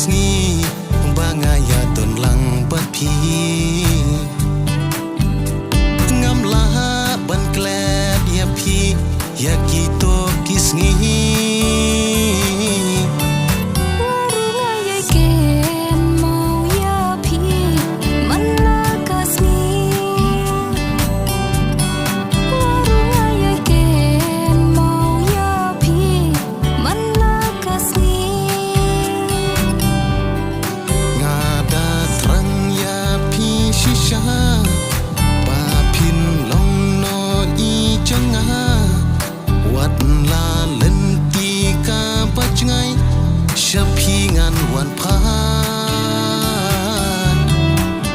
kisngi bangaya ton lang bat phi ngamla ban kled ya phi ya kito kisngi Shapingan wan pan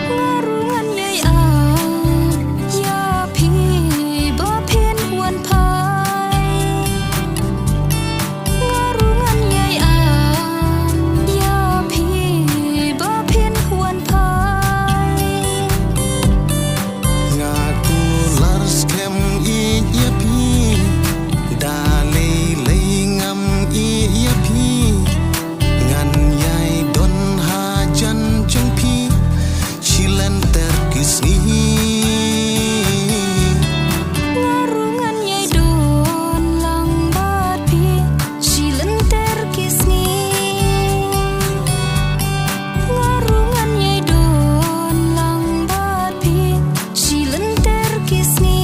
ngarungan yai a ya phi ba phen wan pai ngarungan yai a ya phi ba phen wan pai ngaku lars kem I ya phi dale leingam I ya phi ngarungan yai don lang bat phi silen ter kisni ngarungan yai don lang bat phi silen ter kisni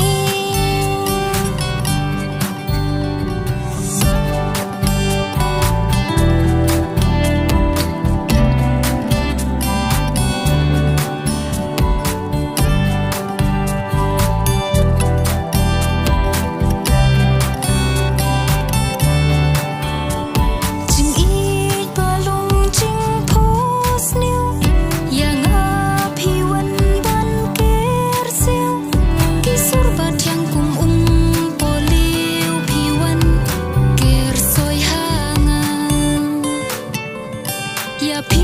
ya phi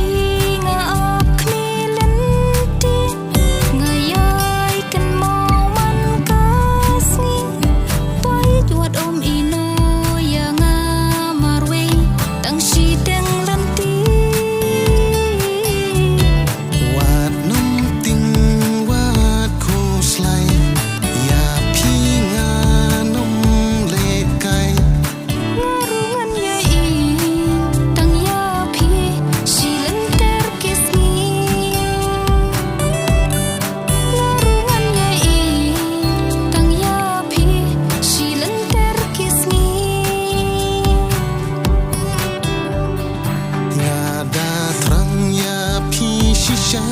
nga op kni len ti ngayai kan mau man kasni pai juat om ino ya nga marwe tang si teng lan ti wat num ting wat ko slai ya phi nga num le kai ngarungan yai tang ya phi silen ter kisni ngarungan yai tang ya phi silen ter kisni ngada trang ya phi shisha